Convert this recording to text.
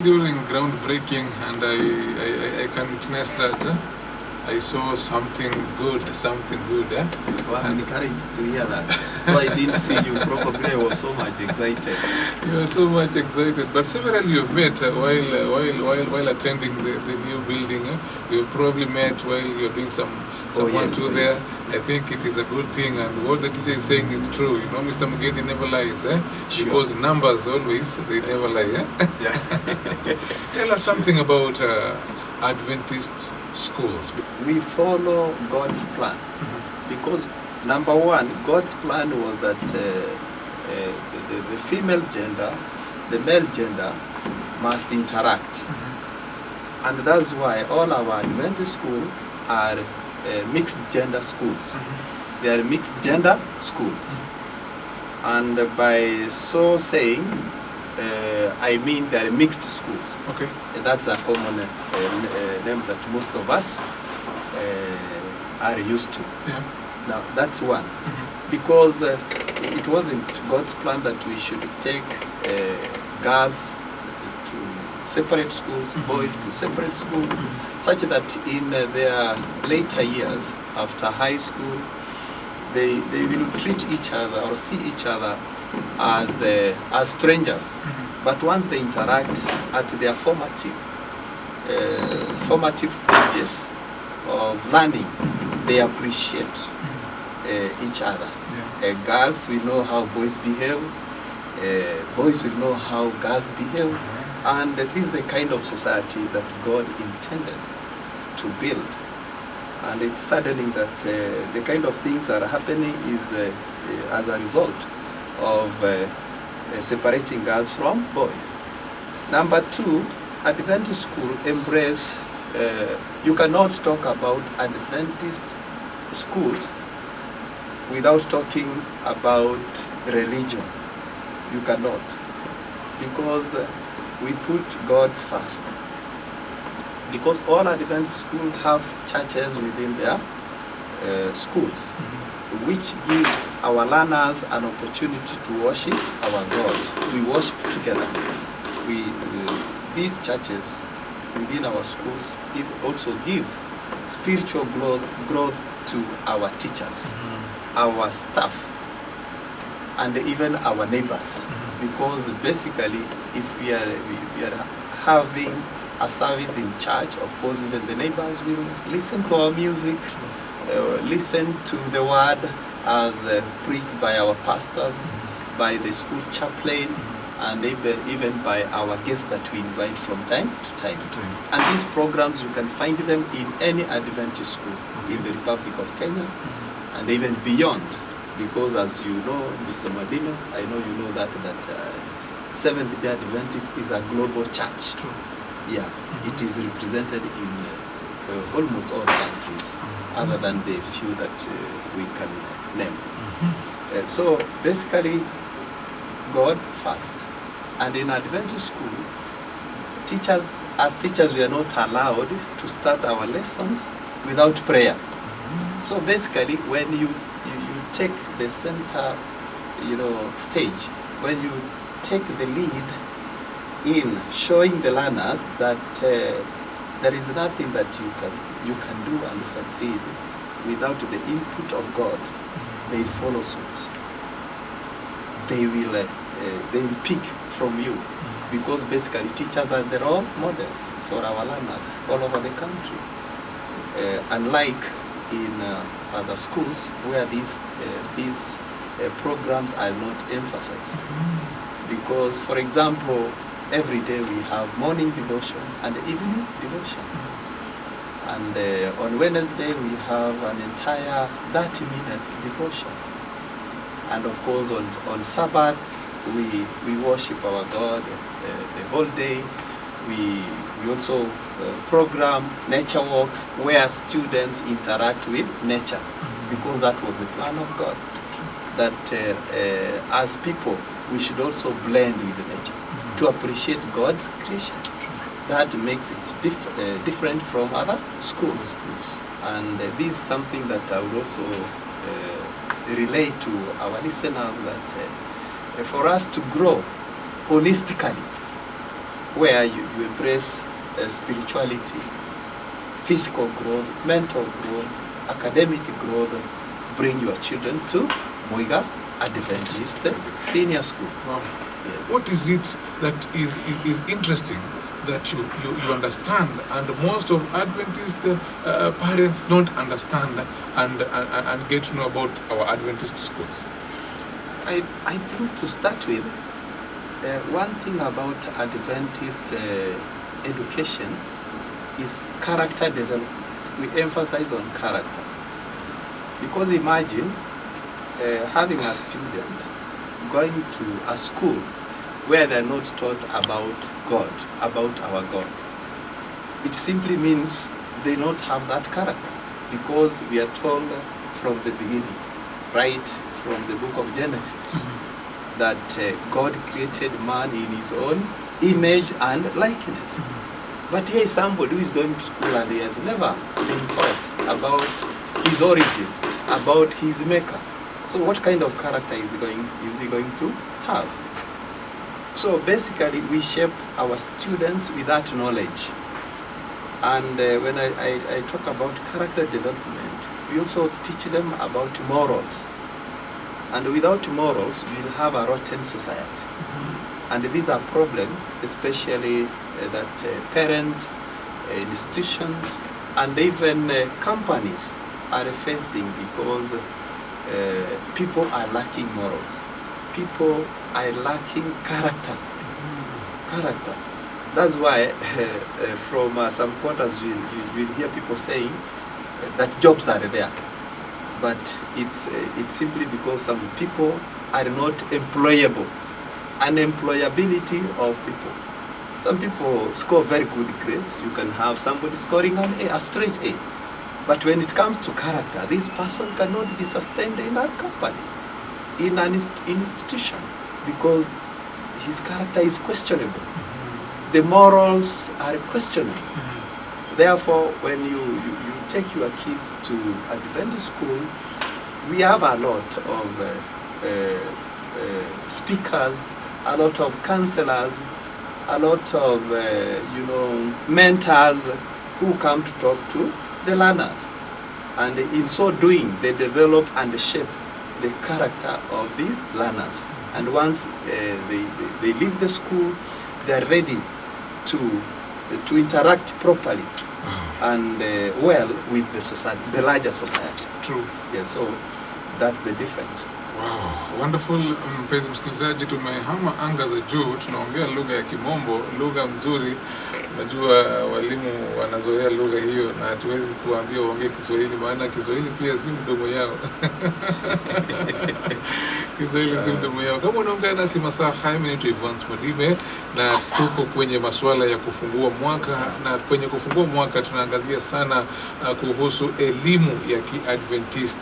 During groundbreaking, and I can witness that I saw something good, Well, I'm encouraged to hear that. Though I didn't see you, probably I was so much excited. You are so much excited, but several you've met while attending the new building. You've probably met while you're doing some yes, two there. I think it is a good thing, and what the teacher is saying is true. You know, Mr. Mugendi never lies, Sure. because numbers always, they never lie. Yeah. Tell us something about Adventist schools. We follow God's plan because number one, God's plan was that the female gender, the male gender must interact, and that's why all our Adventist schools are mixed gender schools. They are mixed gender schools, and by so saying, I mean they are mixed schools. Okay. That's a common name that most of us are used to. Yeah. Now that's one, because it wasn't God's plan that we should take girls to separate schools, boys to separate schools, such that in their later years after high school, they will treat each other or see each other as strangers. But once they interact at their formative stages of learning, they appreciate each other. Yeah. Girls will know how boys behave, boys will know how girls behave, and this is the kind of society that God intended to build. And it's saddening that the kind of things that are happening is as a result of separating girls from boys. Number two, Adventist school embrace, you cannot talk about Adventist schools without talking about religion. You cannot, because we put God first. Because all Adventist schools have churches within their schools, which gives our learners an opportunity to worship our God. We worship together. These churches within our schools also give spiritual growth to our teachers, our staff, and even our neighbors. Because basically, if we are having a service in church, of course, even the neighbors will listen to our music, listen to the word as preached by our pastors, by the school chaplain, and even by our guests that we invite from time to time. And these programs, you can find them in any Adventist school in the Republic of Kenya and even beyond. Because as you know, Mr. Madino, I know you know that Seventh-day Adventist is a global church. Yeah, it is represented in almost all countries, other than the few that we can name. So basically, God first. And in Adventist school, as teachers, we are not allowed to start our lessons without prayer. So basically, when you take the center, stage, when you take the lead in showing the learners that there is nothing that you can do and succeed without the input of God, they will follow suit. They will pick from you, because basically teachers are the role models for our learners all over the country. Unlike in other schools where these programs are not emphasized. Because, for example, every day we have morning devotion and evening devotion. And on Wednesday we have an entire 30 minutes devotion. And of course on Sabbath we worship our God the whole day. We also program nature walks where students interact with nature, because that was the plan of God. That as people, we should also blend with nature to appreciate God's creation. That makes it different from other schools. And this is something that I would also relate to our listeners, that for us to grow holistically, where you embrace spirituality, physical growth, mental growth, academic growth. Bring your children to Mweiga Adventist Senior School. Wow. What is it that is interesting that you understand, and most of Adventist parents don't understand and get to know about our Adventist schools? I think to start with, one thing about Adventist education is character development. We emphasize on character. Because imagine having a student going to a school where they're not taught about God, about our God. It simply means they don't have that character, because we are told from the beginning, right from the book of Genesis, that God created man in his own image and likeness. But here is somebody who is going to school and he has never been taught about his origin, about his maker. So what kind of character is he going to have? So basically we shape our students with that knowledge. And when I talk about character development, we also teach them about morals. And without morals, we'll have a rotten society. And these are problems, especially that parents, institutions, and even companies are facing, because people are lacking morals. People are lacking character. Character. That's why from some quarters you'll hear people saying that jobs are there. But it's simply because some people are not employable. Unemployability of people. Some people score very good grades. You can have somebody scoring an A, a straight A. But when it comes to character, this person cannot be sustained in a company, in an institution, because his character is questionable. The morals are questionable. Therefore, when you take your kids to Adventist school, we have a lot of speakers, a lot of counselors, a lot of mentors who come to talk to the learners, and in so doing they develop and shape the character of these learners. And once they leave the school, they are ready to interact properly and well with the society, the larger society. True. Yeah, so that's the difference. Wow, wonderful. Mpenzi msikilizaji, tumehama anga za juu, tunaongea lugha ya Kimombo, lugha mzuri. Najua walimu wanazoea lugha hiyo, na hatuwezi kuambia waongee Kiswahili, maana Kiswahili pia si mdomo yao. Kiswahili si mdomo yao. Kama unaongea nasi masaa haya, mimi ni Adventist Mweiga, na tuko kwenye masuala ya kufungua mwaka, na kwenye kufungua mwaka tunaangazia sana kuhusu elimu ya Kiadventista.